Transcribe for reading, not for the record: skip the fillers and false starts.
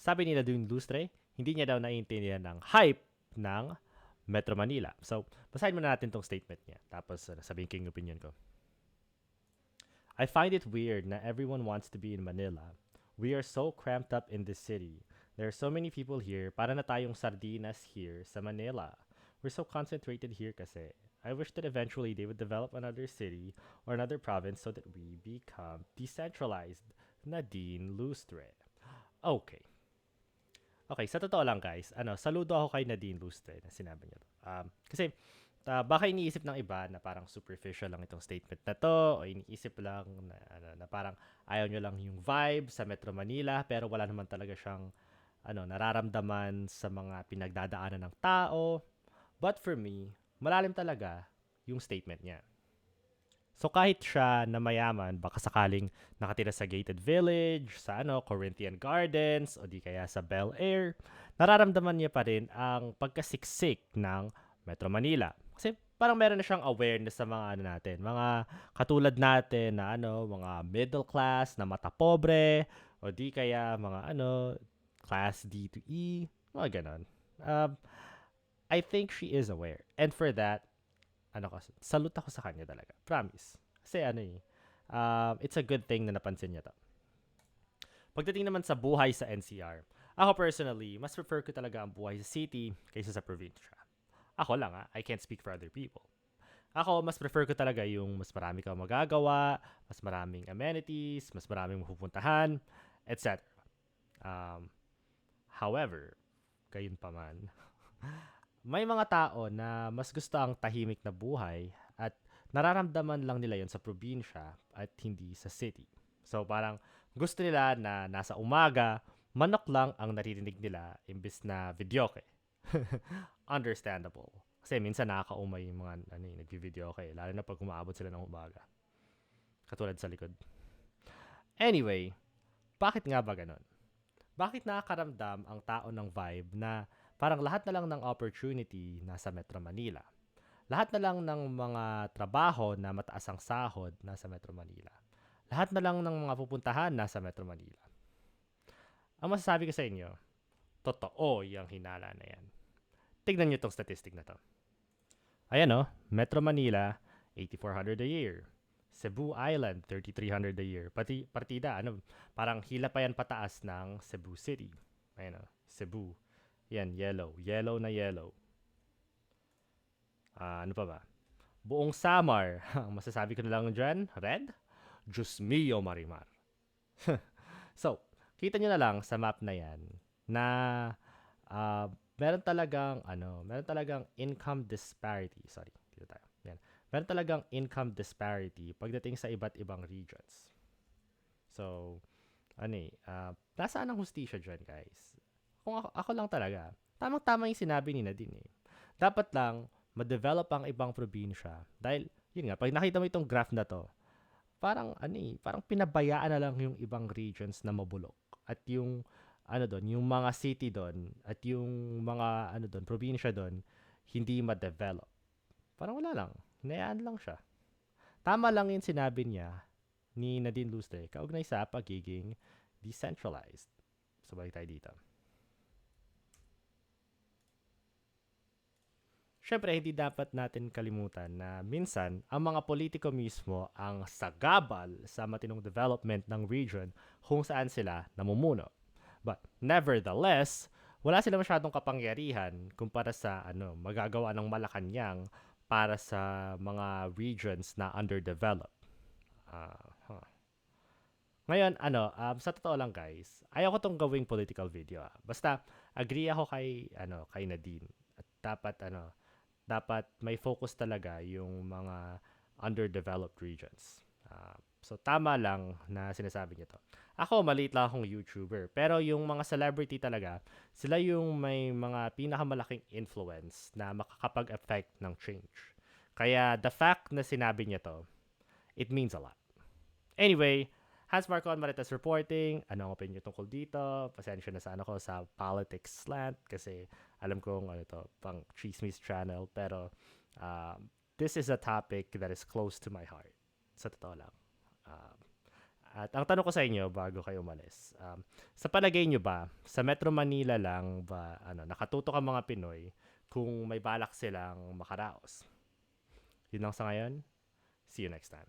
Sabi ni Nadine Lustre, hindi niya daw naiintindihan ng hype ng Metro Manila. So, basahin muna natin tong statement niya. Tapos, sabihin ko yung opinion ko. I find it weird na everyone wants to be in Manila. We are so cramped up in this city. There are so many people here, para na tayong sardinas here sa Manila. We're so concentrated here kasi. I wish that eventually they would develop another city or another province so that we become decentralized. Nadine Lustre. Okay. Okay, sa totoo lang guys, saludo ako kay Nadine Lustre na sinabi niya to. Kasi baka iniisip ng iba na parang superficial lang itong statement na to o iniisip lang na parang ayaw nyo lang yung vibe sa Metro Manila pero wala naman talaga siyang nararamdaman sa mga pinagdadaanan ng tao. But for me, malalim talaga yung statement niya. So kahit siya na mayaman, baka sakaling nakatira sa gated village, sa Corinthian Gardens, o di kaya sa Bel Air, nararamdaman niya pa rin ang pagkasiksik ng Metro Manila. Kasi parang meron na siyang awareness sa mga natin, mga katulad natin na mga middle class na mata pobre, o di kaya mga class D to E, mga ganon. I think she is aware. And for that, salute ako sa kanya talaga. Promise. Kasi it's a good thing na napansin niya to. Pagdating naman sa buhay sa NCR, ako personally, mas prefer ko talaga ang buhay sa city kaysa sa probinsya. Ako lang I can't speak for other people. Ako, mas prefer ko talaga yung mas marami kang magagawa, mas maraming amenities, mas maraming mapupuntahan, etc. However, gayon pa man, may mga tao na mas gusto ang tahimik na buhay at nararamdaman lang nila yon sa probinsya at hindi sa city. So parang gusto nila na nasa umaga, manok lang ang naririnig nila imbis na videoke. Understandable. Kasi minsan nakakaumay yung mga nagvi-videoke, lalo na pag umaabot sila ng umaga. Katulad sa likod. Anyway, bakit nga ba ganun? Bakit nakakaramdam ang tao ng vibe na parang lahat na lang ng opportunity nasa Metro Manila? Lahat na lang ng mga trabaho na mataas ang sahod nasa Metro Manila. Lahat na lang ng mga pupuntahan nasa Metro Manila. Ang masasabi ko sa inyo, totoo yung hinala na yan. Tignan nyo itong statistic na to. Ayan Metro Manila, 8,400 a year. Cebu Island, 3,300 a year. Partida, parang hila pa yan pataas ng Cebu City. Ayan Cebu. Yan, yellow. Yellow na yellow. Ano pa ba? Buong Samar, ang masasabi ko na lang dyan, red? Diyos mio, Marimar. So, kita nyo na lang sa map na yan na meron talagang income disparity. Sorry, dito tayo. Yan. Meron talagang income disparity pagdating sa iba't ibang regions. So, nasaan ang hustisya dyan, guys? Kung ako lang talaga, tamang-tama yung sinabi ni Nadine eh. Dapat lang, ma-develop ang ibang probinsya. Dahil, yun nga, pag nakita mo itong graph na to, parang pinabayaan na lang yung ibang regions na mabulok. At yung, yung mga city doon, at yung mga, probinsya doon, hindi ma-develop. Parang wala lang. Hinayaan lang siya. Tama lang yung sinabi niya ni Nadine Lustre, kaugnay sa pagiging decentralized. So, balik tayo dito. Siyempre, hindi dapat natin kalimutan na minsan, ang mga politiko mismo ang sagabal sa matinong development ng region kung saan sila namumuno. But nevertheless, wala sila masyadong kapangyarihan kumpara sa magagawa ng Malacanang para sa mga regions na underdeveloped. Ngayon, sa totoo lang guys, ayaw ko tong gawing political video. Basta, agree ako kay Nadine. At dapat may focus talaga yung mga underdeveloped regions. So, tama lang na sinasabi niya to. Ako, maliit lang akong YouTuber. Pero yung mga celebrity talaga, sila yung may mga pinakamalaking influence na makakapag-affect ng change. Kaya, the fact na sinabi niya to, it means a lot. Anyway, Hans Marcon Marites reporting. Ano ang opinion tungkol dito? Pasensya na sana ko sa politics slant kasi alam kong pang chismis channel. Pero this is a topic that is close to my heart. Sa totoo lang. At ang tanong ko sa inyo bago kayo umalis, sa palagay nyo ba, sa Metro Manila lang ba, nakatutok ang mga Pinoy kung may balak silang makaraos? Yun lang sa ngayon. See you next time.